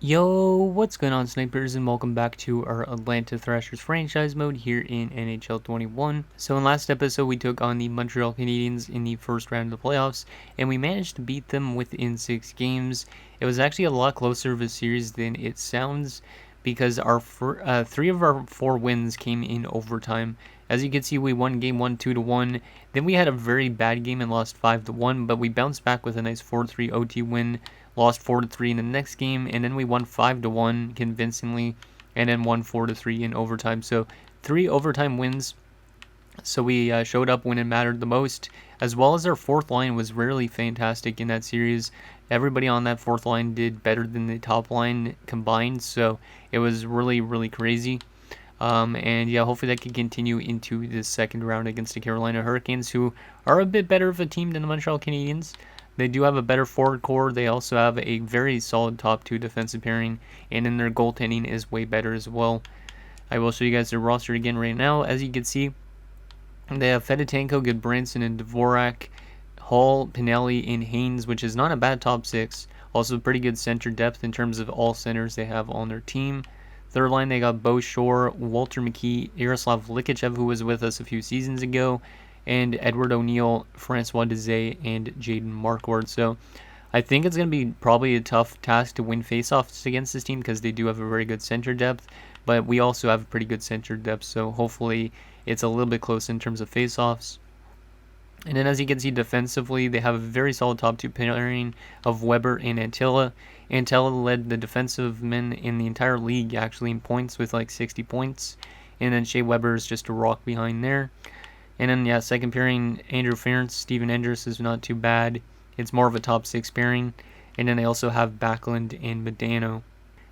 Yo, what's going on, snipers, and welcome back to our Atlanta Thrashers franchise mode here in NHL 21. So in last episode, we took on the Montreal Canadiens in the first round of the playoffs, and we managed to beat them within 6 games. It was actually a lot closer of a series than it sounds, because our 3 of our 4 wins came in overtime. As you can see, we won game 1 2-1. Then we had a very bad game and lost 5-1, but we bounced back with a nice 4-3 OT win. Lost 4-3 in the next game, and then we won 5-1 convincingly, and then won 4-3 in overtime. So 3 overtime wins. So we showed up when it mattered the most, as well as our fourth line was really fantastic in that series. Everybody on that fourth line did better than the top line combined, so it was really crazy. And yeah, hopefully that can continue into the second round against the Carolina Hurricanes, who are a bit better of a team than the Montreal Canadiens. They do have a better forward core. They also have a very solid top 2 defensive pairing, and then their goaltending is way better as well. I will show you guys their roster again right now. As you can see, they have Fedotenko, Goodbranson, and Dvorak, Hall, Pinelli, and Haynes, which is not a bad top 6. Also pretty good center depth in terms of all centers they have on their team. Third line, they got Bo Shore, Walter McKee, Yaroslav Likachev, who was with us a few seasons ago, and Edward O'Neill, Francois Dezay, and Jaden Marquardt. So I think it's going to be probably a tough task to win faceoffs against this team because they do have a very good center depth, but we also have a pretty good center depth, so hopefully it's a little bit close in terms of faceoffs. And then as you can see defensively, they have a very solid top 2 pairing of Weber and Antilla. Antilla led the defensive men in the entire league actually in points with like 60 points. And then Shea Weber is just a rock behind there. And then, yeah, second pairing, Andrew Ferentz, Steven Enders is not too bad. It's more of a top 6 pairing. And then they also have Backlund and Medano.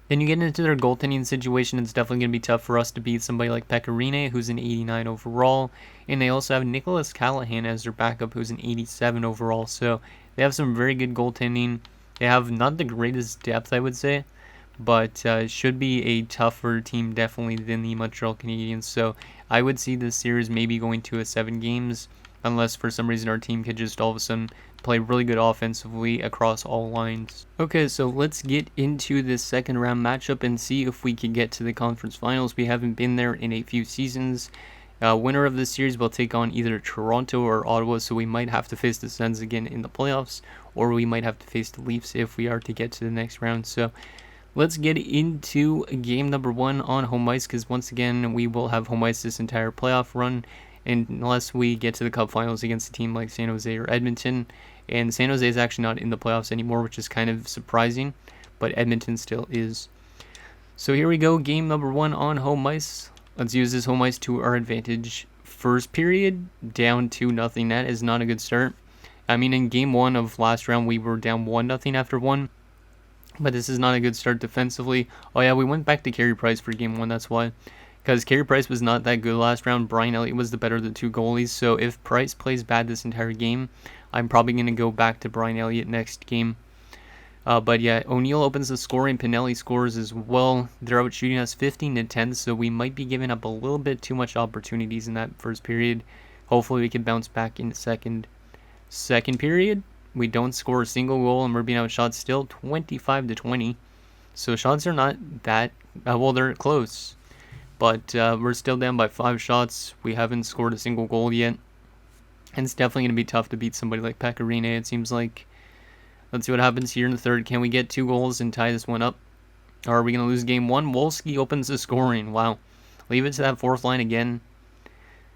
Then you get into their goaltending situation, it's definitely going to be tough for us to beat somebody like Pecorine, who's an 89 overall. And they also have Nicholas Callahan as their backup, who's an 87 overall. So they have some very good goaltending. They have not the greatest depth, I would say, but should be a tougher team definitely than the Montreal Canadiens. So I would see this series maybe going to a 7 games, unless for some reason our team could just all of a sudden play really good offensively across all lines. Okay, so let's get into this second round matchup and see if we can get to the conference finals. We haven't been there in a few seasons. Winner of this series will take on either Toronto or Ottawa, so we might have to face the Sens again in the playoffs, or we might have to face the Leafs if we are to get to the next round. So let's get into game number 1 on home ice, because once again we will have home ice this entire playoff run unless we get to the Cup Finals against a team like San Jose or Edmonton. And San Jose is actually not in the playoffs anymore, which is kind of surprising, but Edmonton still is. So here we go, game number 1 on home ice. Let's use this home ice to our advantage. First period, down 2-0. That is not a good start. I mean, in game 1 of last round, we were down 1-0 after 1. But this is not a good start defensively. Oh yeah, we went back to Carey Price for game 1, that's why. Because Carey Price was not that good last round. Brian Elliott was the better of the 2 goalies. So if Price plays bad this entire game, I'm probably going to go back to Brian Elliott next game. But yeah, O'Neill opens the scoring. Pinelli scores as well. They're out shooting us 15-10, so we might be giving up a little bit too much opportunities in that first period. Hopefully we can bounce back in the second. Second period, we don't score a single goal, and we're being outshot still 25-20. So shots are not that, well, they're close. But we're still down by 5 shots. We haven't scored a single goal yet. And it's definitely going to be tough to beat somebody like Pecorine, it seems like. Let's see what happens here in the third. Can we get 2 goals and tie this one up? Or are we going to lose game 1? Wolski opens the scoring. Wow. Leave it to that fourth line again,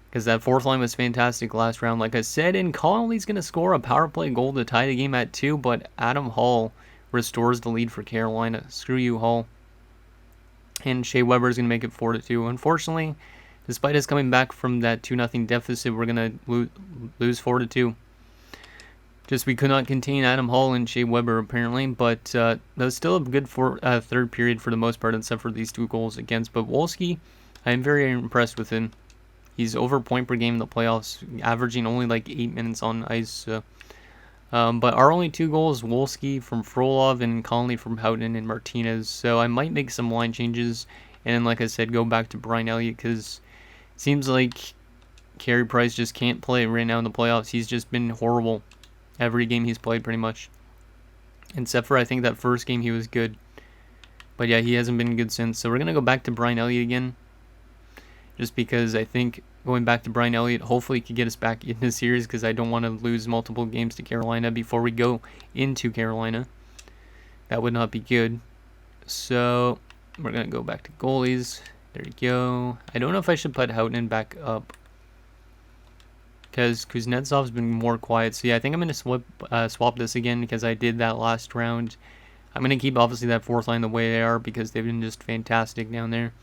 because that fourth line was fantastic last round, like I said. And Connolly's going to score a power play goal to tie the game at 2, but Adam Hall restores the lead for Carolina. Screw you, Hall. And Shea Weber is going to make it 4-2. Unfortunately, despite us coming back from that 2-0 deficit, we're going to lose 4-2. Just we could not contain Adam Hall and Shea Weber apparently, but that was still a good third period for the most part, except for these 2 goals against. But Wolski, I am very impressed with him. He's over point per game in the playoffs, averaging only like 8 minutes on ice. So. But our only 2 goals, Wolski from Frolov and Conley from Houghton and Martinez. So I might make some line changes, and then, like I said, go back to Brian Elliott, because it seems like Carey Price just can't play right now in the playoffs. He's just been horrible every game he's played pretty much. Except for I think that first game he was good. But yeah, he hasn't been good since. So we're going to go back to Brian Elliott again. Just because I think going back to Brian Elliott hopefully could get us back in this series, because I don't want to lose multiple games to Carolina before we go into Carolina. That would not be good. So we're going to go back to goalies. There you go. I don't know if I should put Houghton back up, because Kuznetsov's been more quiet. So yeah, I think I'm going to swap this again, because I did that last round. I'm going to keep obviously that fourth line the way they are, because they've been just fantastic down there.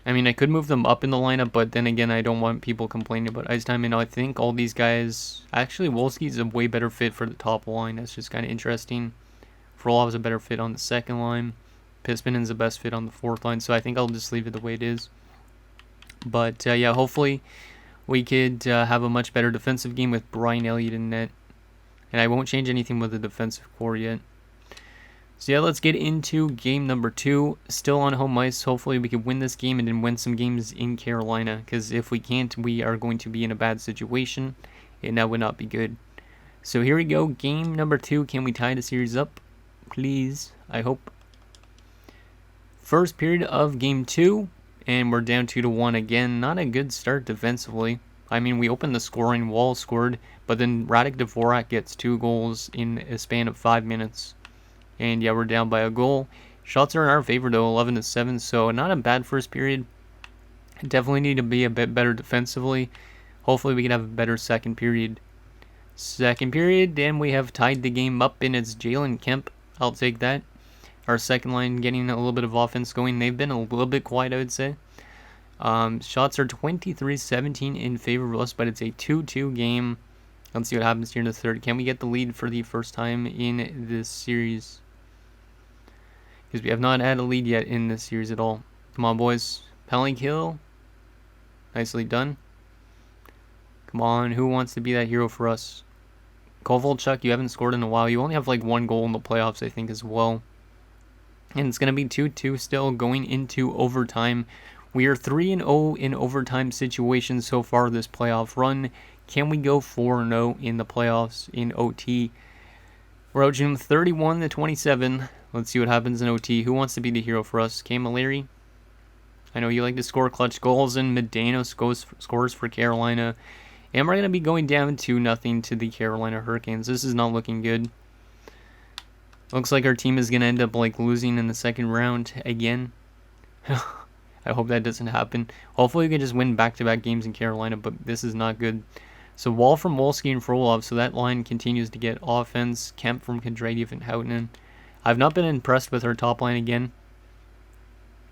I mean, I could move them up in the lineup, but then again, I don't want people complaining about ice time. And I think all these guys... Actually, Wolski's a way better fit for the top line. That's just kind of interesting. Frolov's a better fit on the second line. Pismanen's the best fit on the fourth line. So I think I'll just leave it the way it is. But yeah, hopefully we could have a much better defensive game with Brian Elliott in net. And I won't change anything with the defensive core yet. So yeah, let's get into game number 2. Still on home ice. Hopefully we can win this game and then win some games in Carolina. Because if we can't, we are going to be in a bad situation. And that would not be good. So here we go. Game number 2. Can we tie the series up? Please. I hope. First period of game 2. And we're down 2-1 again. Not a good start defensively. I mean, we opened the scoring. Wall scored. But then Radek Dvorak gets 2 goals in a span of 5 minutes. And yeah, we're down by a goal. Shots are in our favor though, 11-7, so not a bad first period. Definitely need to be a bit better defensively. Hopefully we can have a better second period. Second period, and we have tied the game up, and it's Jalen Kemp. I'll take that. Our second line getting a little bit of offense going. They've been a little bit quiet, I would say. Shots are 23-17 in favor of us, but it's a 2-2 game. Let's see what happens here in the third. Can we get the lead for the first time in this series? Because we have not had a lead yet in this series at all. Come on, boys. Penalty kill. Nicely done. Come on, who wants to be that hero for us? Kovalchuk, you haven't scored in a while. You only have like 1 goal in the playoffs, I think, as well. And it's going to be 2-2 still going into overtime. We are 3-0 in overtime situations so far this playoff run. Can we go 4-0 in the playoffs in OT? We're out June 31-27. Let's see what happens in OT. Who wants to be the hero for us? Camilleri? I know you like to score clutch goals, and Medano scores for Carolina. And we're going to be going down 2-0 to the Carolina Hurricanes. This is not looking good. Looks like our team is going to end up like losing in the second round again. I hope that doesn't happen. Hopefully we can just win back-to-back games in Carolina, but this is not good. So Wall from Wolski and Frolov, so that line continues to get offense. Kemp from Kondrativ and Houghton. I've not been impressed with our top line again.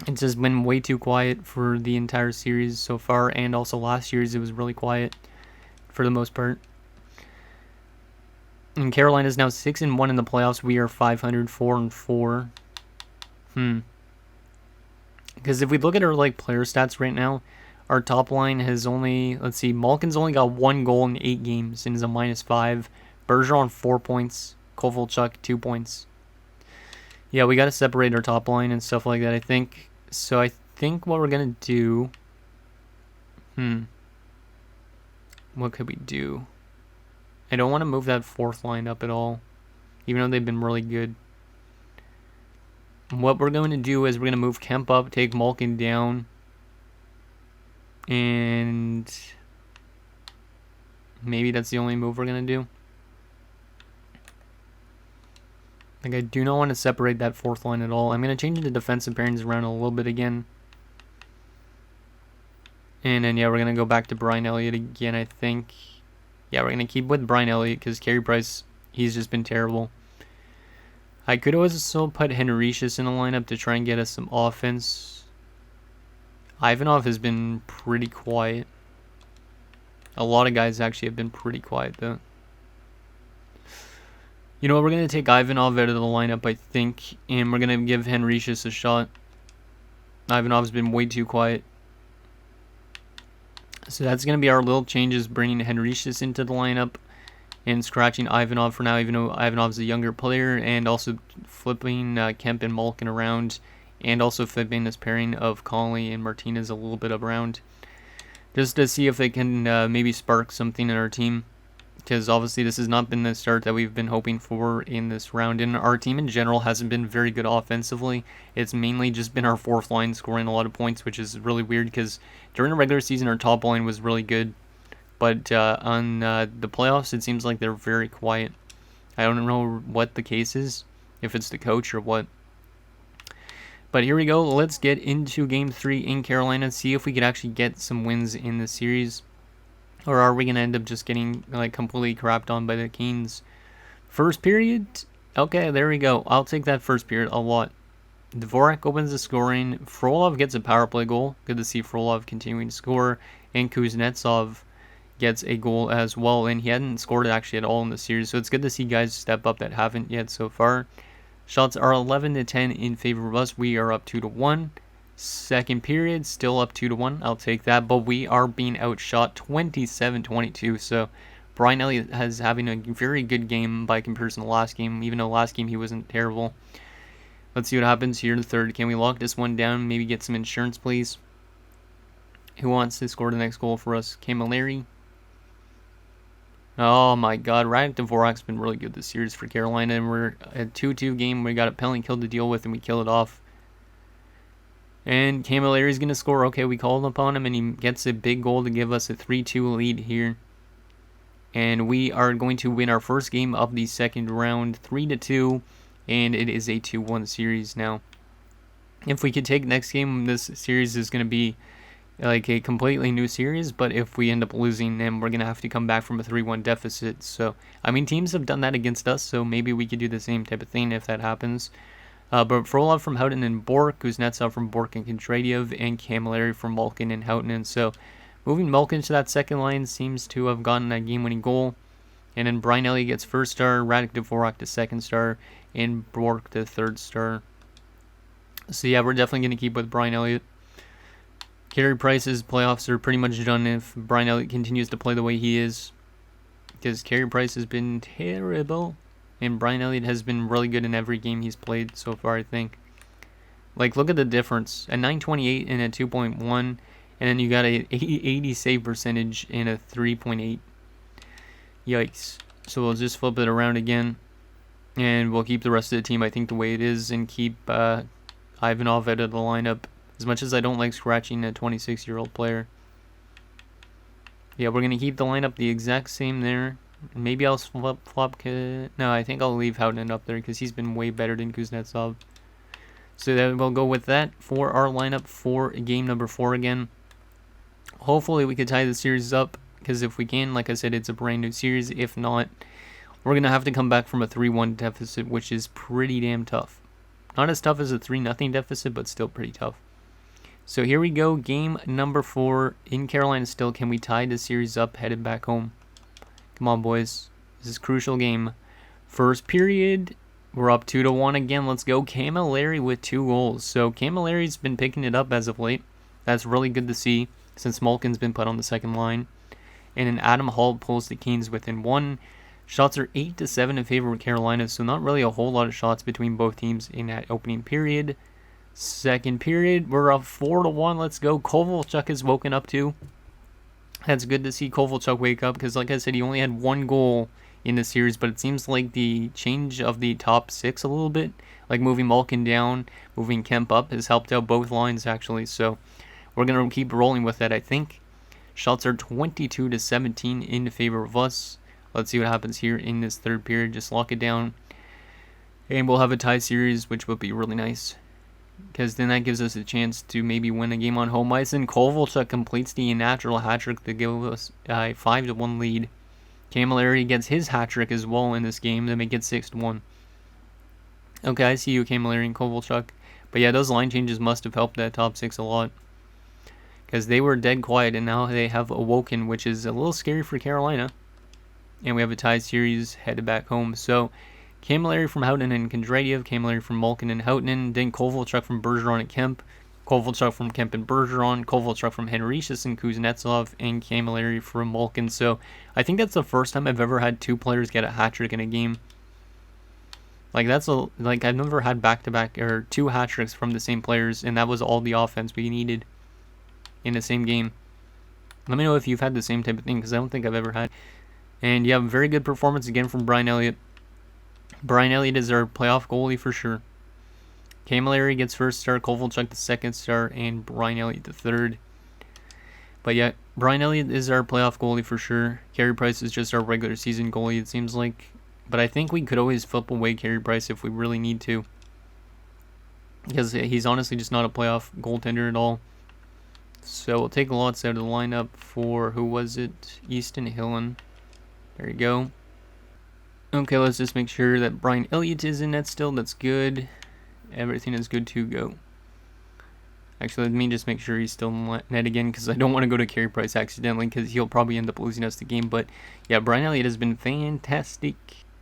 It's just been way too quiet for the entire series so far, and also last series it was really quiet for the most part. And Carolina is now 6-1 in the playoffs. We are 500, 4-4. Because if we look at our like player stats right now, our top line has only, let's see, Malkin's only got 1 goal in 8 games and is a -5. Bergeron 4 points. Kovalchuk 2 points. Yeah, we got to separate our top line and stuff like that, I think. So I think what we're going to do... What could we do? I don't want to move that fourth line up at all, even though they've been really good. What we're going to do is we're going to move Kemp up, take Malkin down, and maybe that's the only move we're going to do. Like, I do not want to separate that fourth line at all. I'm going to change the defensive pairings around a little bit again. And then, yeah, we're going to go back to Brian Elliott again, I think. Yeah, we're going to keep with Brian Elliott because Carey Price, he's just been terrible. I could also put Henricius in the lineup to try and get us some offense. Ivanov has been pretty quiet. A lot of guys actually have been pretty quiet, though. You know what, we're going to take Ivanov out of the lineup, I think, and we're going to give Henricius a shot. Ivanov's been way too quiet. So that's going to be our little changes, bringing Henricius into the lineup and scratching Ivanov for now, even though Ivanov's a younger player, and also flipping Kemp and Malkin around, and also flipping this pairing of Conley and Martinez a little bit around, just to see if they can maybe spark something in our team. because obviously this has not been the start that we've been hoping for in this round, and our team in general hasn't been very good offensively. It's mainly just been our fourth line scoring a lot of points, which is really weird because during the regular season our top line was really good, but on the playoffs it seems like they're very quiet. I don't know what the case is, if it's the coach or what. But here we go. Let's get into Game 3 in Carolina, see if we could actually get some wins in this series. Or are we going to end up just getting like completely crapped on by the Canes? First period? Okay, there we go. I'll take that first period a lot. Dvorak opens the scoring. Frolov gets a power play goal. Good to see Frolov continuing to score. And Kuznetsov gets a goal as well. And he hadn't scored actually at all in the series. So it's good to see guys step up that haven't yet so far. Shots are 11-10 in favor of us. We are up 2-1. Second period, still up 2-1. I'll take that. But we are being outshot 27-22. So Brian Elliott has having a very good game by comparison to last game. Even though last game he wasn't terrible. Let's see what happens here in the third. Can we lock this one down? Maybe get some insurance, please. Who wants to score the next goal for us? Camilleri. Oh my god, Radek Dvorak's been really good this series for Carolina, and we're a 2-2 game. We got a penalty kill to deal with, and we kill it off. And Camilleri's going to score. Okay, we called upon him, and he gets a big goal to give us a 3-2 lead here. And we are going to win our first game of the second round, 3-2, and it is a 2-1 series now. If we could take next game, this series is going to be like a completely new series, but if we end up losing, then we're going to have to come back from a 3-1 deficit. So, I mean, teams have done that against us, so maybe we could do the same type of thing if that happens. But Frolov from Houghton and Bork, Kuznetsov from Bork and Kontradiev, and Camilleri from Malkin and Houghton. So, moving Malkin to that second line seems to have gotten that game-winning goal. And then Brian Elliott gets first star, Radek Dvorak the second star, and Bork the third star. So yeah, we're definitely going to keep with Brian Elliott. Carey Price's playoffs are pretty much done if Brian Elliott continues to play the way he is. Because Carey Price has been terrible. And Brian Elliott has been really good in every game he's played so far, I think. Like, look at the difference. A 928 and a 2.1. And then you got a 80 save percentage and a 3.8. Yikes. So we'll just flip it around again. And we'll keep the rest of the team, I think, the way it is. And keep Ivanov out of the lineup. As much as I don't like scratching a 26-year-old player. Yeah, we're going to keep the lineup the exact same there. Maybe I'll flop. No, I think I'll leave Houghton up there because he's been way better than Kuznetsov. So then we'll go with that for our lineup for game number 4 again. Hopefully we could tie the series up, because if we can, like I said, it's a brand new series. If not, we're going to have to come back from a 3-1 deficit, which is pretty damn tough. Not as tough as a 3-0 deficit, but still pretty tough. So here we go, game number 4 in Carolina still. Can we tie the series up, headed back home? Come on, boys. This is a crucial game. First period, we're up 2-1 again. Let's go. Camilleri with 2 goals. So Camilleri's been picking it up as of late. That's really good to see, since Malkin's been put on the second line. And then Adam Hall pulls the Canes within 1. Shots are 8-7 in favor of Carolina, so not really a whole lot of shots between both teams in that opening period. Second period, we're up 4-1. Let's go. Kovalchuk is woken up too. That's good to see Kovalchuk wake up, because like I said, he only had 1 goal in the series, but it seems like the change of the top 6 a little bit, like moving Malkin down, moving Kemp up, has helped out both lines actually. So we're going to keep rolling with that, I think. Shots are 22-17 in favor of us. Let's see what happens here in this third period. Just lock it down. And we'll have a tie series, which would be really nice, because then that gives us a chance to maybe win a game on home ice. And Kovalchuk completes the natural hat-trick to give us a 5-1 lead. Camilleri gets his hat-trick as well in this game to make it 6-1. Okay, I see you, Camilleri and Kovalchuk. But yeah, those line changes must have helped that top 6 a lot, because they were dead quiet, and now they have awoken, which is a little scary for Carolina. And we have a tie series headed back home. So Camilleri from Houghton and Kontradiev, Camilleri from Malkin and Houghton, then Kovalchuk from Bergeron and Kemp, Kovalchuk from Kemp and Bergeron, Kovalchuk from Henrichus and Kuznetsov, and Camilleri from Malkin. So I think that's the first time I've ever had 2 players get a hat-trick in a game. Like, I've never had back-to-back or 2 hat-tricks from the same players, and that was all the offense we needed in the same game. Let me know if you've had the same type of thing, because I don't think I've ever had. And yeah, very good performance again from Brian Elliott. Brian Elliott is our playoff goalie for sure. Camilleri gets first star, Kovalchuk the second star, and Brian Elliott the third. But yeah, Brian Elliott is our playoff goalie for sure. Carey Price is just our regular season goalie, it seems like. But I think we could always flip away Carey Price if we really need to, because he's honestly just not a playoff goaltender at all. So we'll take lots out of the lineup for, who was it? Easton Hillen. There you go. Okay, let's just make sure that Brian Elliott is in net still. That's good. Everything is good to go. Actually, let me just make sure he's still in net again, because I don't want to go to Carey Price accidentally, because he'll probably end up losing us the game. But yeah, Brian Elliott has been fantastic.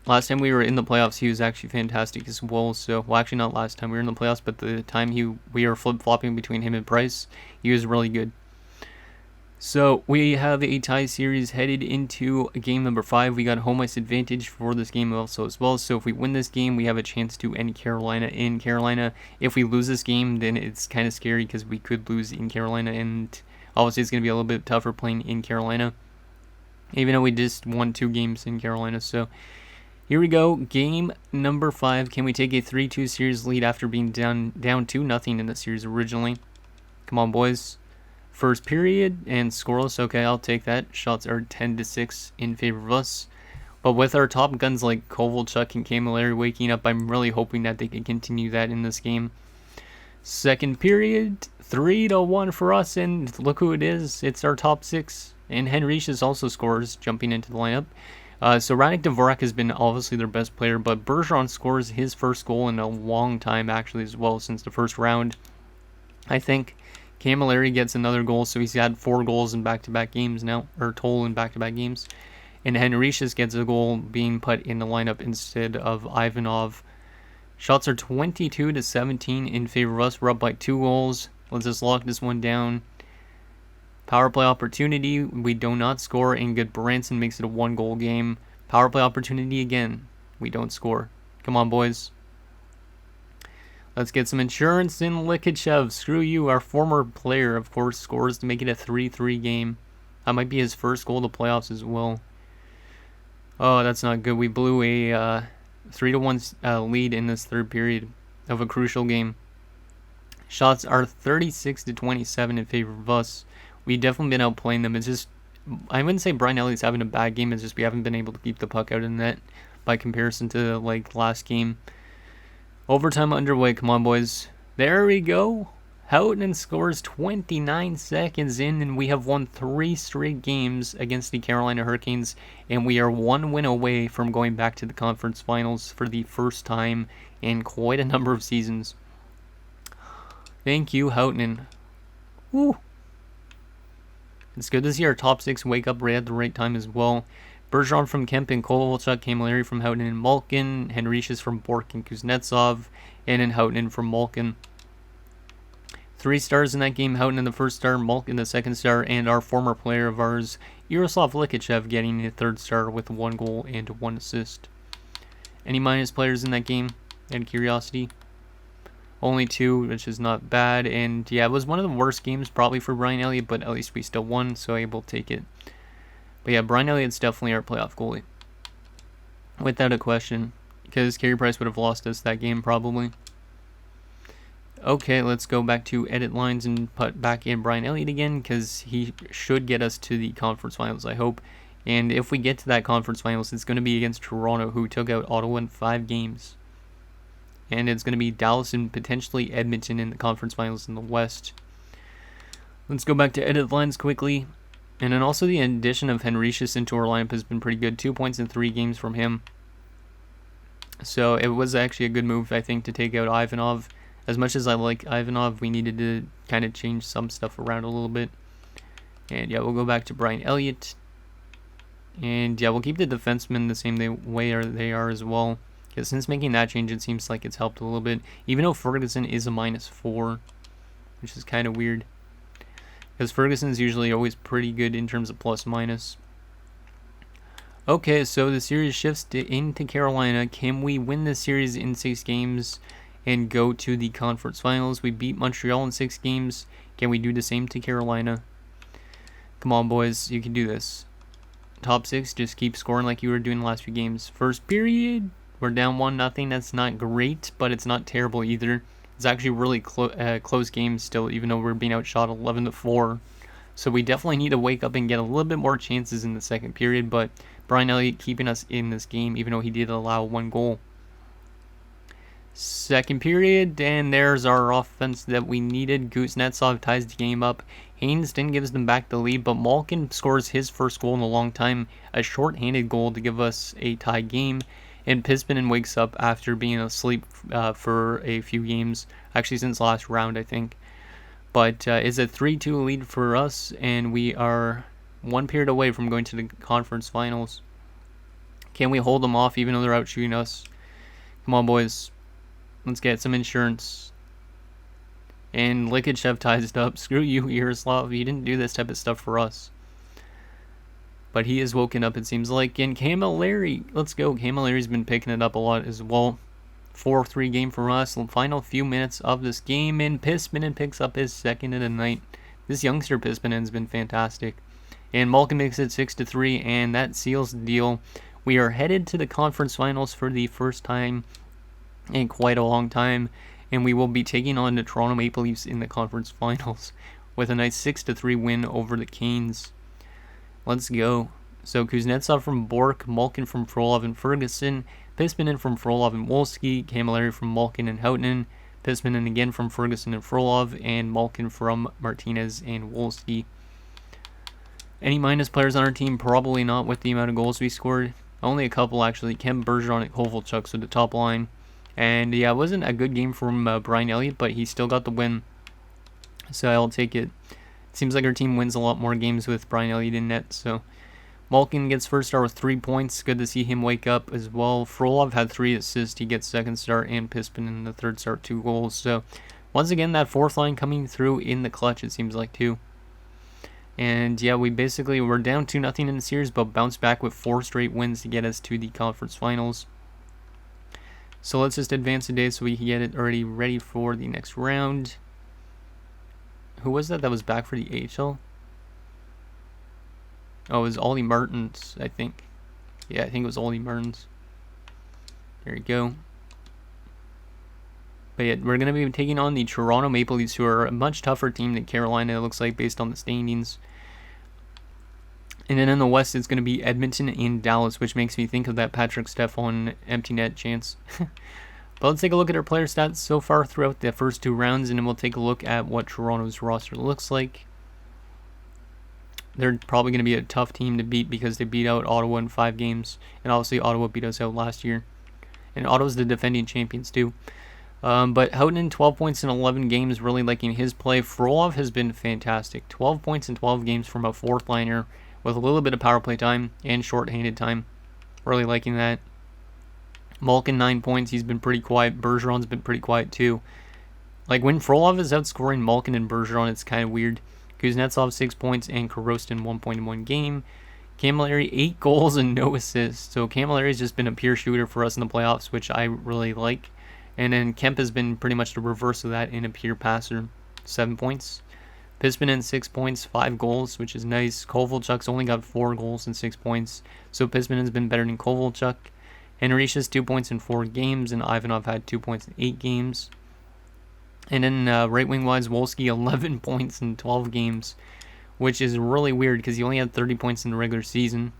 Last time we were in the playoffs, he was actually fantastic as well. So, well, actually not last time we were in the playoffs, but the time we were flip-flopping between him and Price, he was really good. So, we have a tie series headed into game number 5. We got home ice advantage for this game also as well. So, if we win this game, we have a chance to end Carolina in Carolina. If we lose this game, then it's kind of scary, because we could lose in Carolina. And obviously, it's going to be a little bit tougher playing in Carolina, even though we just won 2 games in Carolina. So, here we go, game number 5. Can we take a 3-2 series lead after being down 2-0 in the series originally? Come on, boys. First period and scoreless. Okay, I'll take that. Shots are 10-6 in favor of us. But with our top guns like Kovalchuk and Camilleri waking up, I'm really hoping that they can continue that in this game. Second period, 3-1 for us, and look who it is. It's our top 6. And Henriques also scores, jumping into the lineup. So Radek Dvorak has been obviously their best player, but Bergeron scores his first goal in a long time, actually, as well, since the first round, I think. Camilleri gets another goal, so he's had 4 goals in back-to-back games now, or total in back-to-back games. And Henriques gets a goal being put in the lineup instead of Ivanov. Shots are 22-17 in favor of us. We're up by 2 goals. Let's just lock this one down. Power play opportunity, we do not score, and Goodbranson makes it a 1-goal game. Power play opportunity again, we don't score. Come on, boys. Let's get some insurance in Likachev. Screw you, our former player, of course, scores to make it a 3-3 game. That might be his first goal of the playoffs as well. Oh, that's not good. We blew a 3-1 lead in this third period of a crucial game. Shots are 36-27 in favor of us. We've definitely been outplaying them. It's just, I wouldn't say Brian Elliott's having a bad game. It's just we haven't been able to keep the puck out of the net by comparison to like last game. Overtime underway. Come on, boys. There we go. Houghton scores 29 seconds in, and we have won 3 straight games against the Carolina Hurricanes, and we are 1 win away from going back to the conference finals for the first time in quite a number of seasons. Thank you, Houghton. Woo! It's good to see our top 6 wake up right at the right time as well. Bergeron from Kemp and Kovalchuk, Camilleri from Houghton and Malkin, Henriques from Bork and Kuznetsov, and then Houghton from Malkin. 3 stars in that game, Houghton in the first star, Malkin the second star, and our former player of ours, Yaroslav Likachev, getting a 3rd star with 1 goal and 1 assist. Any minus players in that game? Out of curiosity? Only 2, which is not bad, and yeah, it was one of the worst games probably for Brian Elliott, but at least we still won, so able to take it. But yeah, Brian Elliott's definitely our playoff goalie, without a question, because Carey Price would have lost us that game probably. Okay, let's go back to edit lines and put back in Brian Elliott again, because he should get us to the conference finals, I hope. And if we get to that conference finals, it's going to be against Toronto, who took out Ottawa in 5 games. And it's going to be Dallas and potentially Edmonton in the conference finals in the West. Let's go back to edit lines quickly. And then also the addition of Henriques into our lineup has been pretty good. 2 points in 3 games from him. So it was actually a good move, I think, to take out Ivanov. As much as I like Ivanov, we needed to kind of change some stuff around a little bit. And yeah, we'll go back to Brian Elliott. And yeah, we'll keep the defensemen the same way they are as well. Because since making that change, it seems like it's helped a little bit. Even though Ferguson is a -4, which is kind of weird. Because Ferguson's usually always pretty good in terms of plus-minus. Okay, so the series shifts into Carolina. Can we win this series in 6 games and go to the conference finals? We beat Montreal in 6 games. Can we do the same to Carolina? Come on, boys. You can do this. top 6, just keep scoring like you were doing the last few games. First period, we're down 1-0. That's not great, but it's not terrible either. It's actually really close game still, even though we're being outshot 11-4. So we definitely need to wake up and get a little bit more chances in the second period, but Brian Elliott keeping us in this game, even though he did allow 1 goal. Second period, and there's our offense that we needed. Kuznetsov ties the game up. Hayneston gives them back the lead, but Malkin scores his first goal in a long time, a short-handed goal to give us a tie game. And Pispinen wakes up after being asleep for a few games, actually since last round, I think. But it's a 3-2 lead for us, and we are 1 period away from going to the conference finals. Can we hold them off even though they're out shooting us? Come on, boys. Let's get some insurance. And Likachev ties it up. Screw you, Yaroslav. You didn't do this type of stuff for us. But he is woken up, it seems like. And Camilleri, let's go. Camilleri's been picking it up a lot as well. 4-3 game for us. The final few minutes of this game. And Pispinen picks up his second of the night. This youngster Pispenen's been fantastic. And Malkin makes it 6-3. And that seals the deal. We are headed to the conference finals for the first time in quite a long time, and we will be taking on the Toronto Maple Leafs in the conference finals with a nice 6-3 win over the Canes. Let's go. So Kuznetsov from Bork, Malkin from Frolov and Ferguson, Pispinen from Frolov and Wolski, Camilleri from Malkin and Houghton, Pispinen again from Ferguson and Frolov, and Malkin from Martinez and Wolski. Any minus players on our team? Probably not with the amount of goals we scored. Only a couple actually. Kem Bergeron and Kovalchuk, so the top line. And yeah, it wasn't a good game from Brian Elliott, but he still got the win. So I'll take it. It seems like our team wins a lot more games with Brian Elliott in net. So Malkin gets first star with 3 points. Good to see him wake up as well. Frolov had 3 assists. He gets second star, and Pispinen the third star, 2 goals. So once again, that fourth line coming through in the clutch, it seems like, too. And yeah, we're down 2-0 in the series, but bounced back with 4 straight wins to get us to the conference finals. So let's just advance today so we can get it already ready for the next round. Who was that was back for the AHL? Oh, it was Ollie Martins, I think. Yeah, I think it was Ollie Martins. There you go. But yeah, we're going to be taking on the Toronto Maple Leafs, who are a much tougher team than Carolina, it looks like, based on the standings. And then in the West, it's going to be Edmonton and Dallas, which makes me think of that Patrick Stephon empty net chance. But let's take a look at our player stats so far throughout the first 2 rounds, and then we'll take a look at what Toronto's roster looks like. They're probably going to be a tough team to beat because they beat out Ottawa in 5 games, and obviously Ottawa beat us out last year. And Ottawa's the defending champions too. But Houghton, 12 points in 11 games, really liking his play. Frolov has been fantastic. 12 points in 12 games from a fourth liner, with a little bit of power play time and short-handed time. Really liking that. Malkin, 9 points. He's been pretty quiet. Bergeron's been pretty quiet too. Like, when Frolov is outscoring Malkin and Bergeron, it's kind of weird. Kuznetsov, 6 points, and Korostin, 1 point in 1 game. Camilleri, 8 goals and no assists. So Camilleri's just been a pure shooter for us in the playoffs, which I really like. And then Kemp has been pretty much the reverse of that, in a pure passer. 7 points. Pispinen, 6 points, 5 goals, which is nice. Kovalchuk's only got 4 goals and 6 points, so Pispenen's been better than Kovalchuk. Henrich's 2 points in 4 games, and Ivanov had 2 points in 8 games. And then right wing wise, Wolski, 11 points in 12 games, which is really weird because he only had 30 points in the regular season,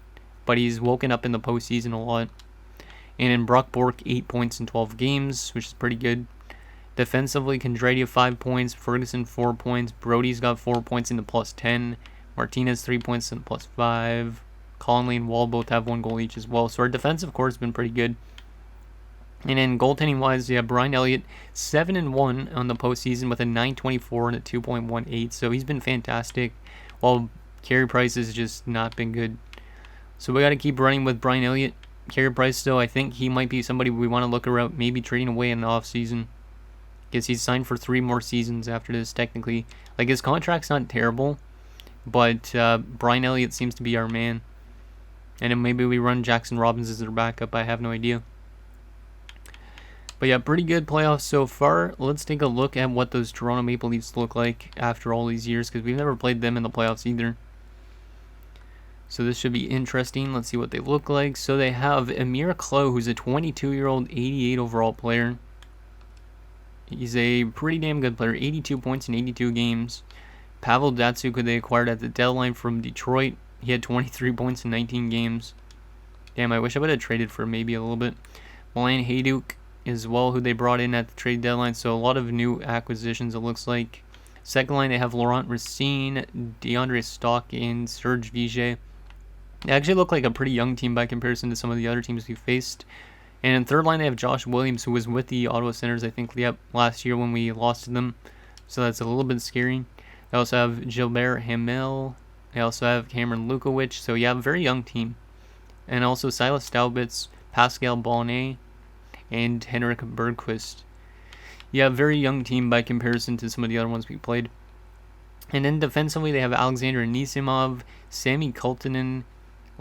but he's woken up in the postseason a lot. And then Brock Bork, 8 points in 12 games, which is pretty good. Defensively, Kondraty 5 points, Ferguson 4 points, Brody's got 4 points in the +10, Martinez 3 points in the +5, Conley and Wall both have 1 goal each as well. So our defensive core has been pretty good. And then goaltending wise, yeah, Brian Elliott 7-1 on the postseason with a .924 and a 2.18, so he's been fantastic. While Carey Price has just not been good. So we got to keep running with Brian Elliott. Carey Price, though, I think he might be somebody we want to look around, maybe trading away in the offseason. Because he's signed for 3 more seasons after this, technically. Like, his contract's not terrible, but Brian Elliott seems to be our man. And then maybe we run Jackson Robbins as our backup, I have no idea. But yeah, pretty good playoffs so far. Let's take a look at what those Toronto Maple Leafs look like after all these years, because we've never played them in the playoffs either. So this should be interesting. Let's see what they look like. So they have Amir Klo, who's a 22-year-old 88 overall player. He's a pretty damn good player. 82 points in 82 games. Pavel Datsyuk, who they acquired at the deadline from Detroit. He had 23 points in 19 games. Damn, I wish I would have traded for maybe a little bit. Milan Hajduk as well, who they brought in at the trade deadline. So a lot of new acquisitions, it looks like. Second line, they have Laurent Racine, DeAndre Stock, and Serge Vigier. They actually look like a pretty young team by comparison to some of the other teams we faced. And in third line, they have Josh Williams, who was with the Ottawa Senators, I think, last year when we lost to them. So that's a little bit scary. They also have Gilbert Hamel. They also have Cameron Lukowicz. So yeah, very young team. And also Silas Staubitz, Pascal Bonnet, and Henrik Bergquist. Yeah, very young team by comparison to some of the other ones we played. And then defensively, they have Alexander Anisimov, Sami Kultanen,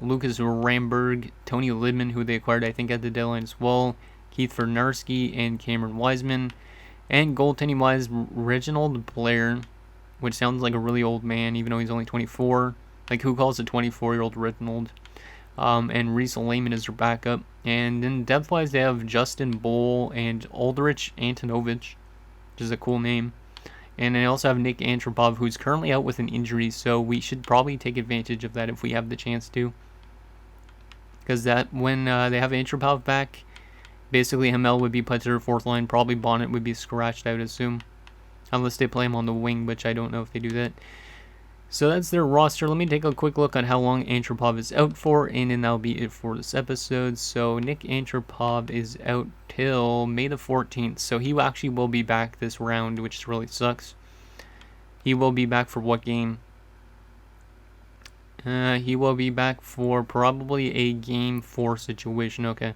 Lucas Ramberg, Tony Lidman, who they acquired, I think, at the deadline as well, Keith Vernarski, and Cameron Wiseman. And goaltending-wise, Reginald Blair, which sounds like a really old man, even though he's only 24. Like, who calls a 24-year-old Reginald? And Reese Lehman is their backup. And then depth-wise, they have Justin Bowl and Aldrich Antonovich, which is a cool name. And they also have Nick Antropov, who's currently out with an injury, so we should probably take advantage of that if we have the chance to. Because that when they have Antropov back, basically Hamel would be put to their fourth line. Probably Bonnet would be scratched, I would assume. Unless they play him on the wing, which I don't know if they do that. So that's their roster. Let me take a quick look on how long Antropov is out for, and then that'll be it for this episode. So Nick Antropov is out till May the 14th. So he actually will be back this round, which really sucks. He will be back for what game? He will be back for probably a Game 4 situation, okay.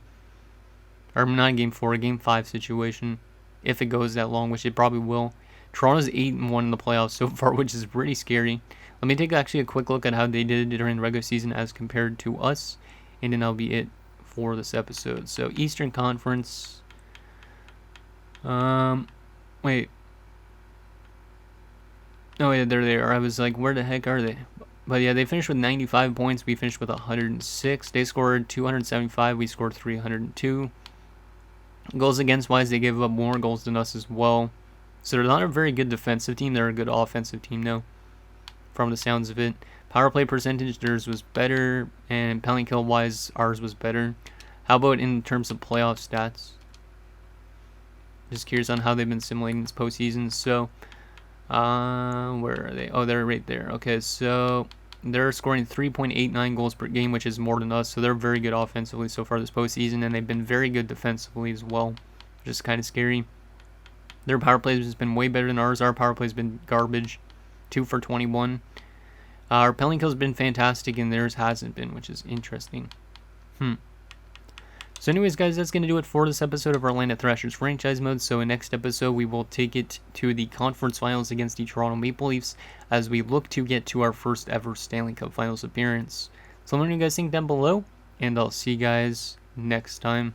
Or not Game 4, a Game 5 situation. If it goes that long, which it probably will. Toronto's 8-1 in the playoffs so far, which is pretty scary. Let me take actually a quick look at how they did during the regular season as compared to us. And then that'll be it for this episode. So, Eastern Conference. Wait. Oh, yeah, there they are. I was like, where the heck are they? But yeah, they finished with 95 points. We finished with 106. They scored 275. We scored 302. Goals against wise, they gave up more goals than us as well. So they're not a very good defensive team. They're a good offensive team, though, from the sounds of it. Power play percentage, theirs was better. And penalty kill wise, ours was better. How about in terms of playoff stats? Just curious on how they've been simulating this postseason. So, where are they? Oh, they're right there. Okay, so they're scoring 3.89 goals per game, which is more than us. So they're very good offensively so far this postseason, and they've been very good defensively as well, which is kind of scary. Their power play has been way better than ours. Our power play has been garbage, 2 for 21. Our penalty kill has been fantastic, and theirs hasn't been, which is interesting. So anyways, guys, that's going to do it for this episode of our Atlanta Thrashers franchise mode. So in next episode, we will take it to the conference finals against the Toronto Maple Leafs as we look to get to our first ever Stanley Cup Finals appearance. So let me know what you guys think down below, and I'll see you guys next time.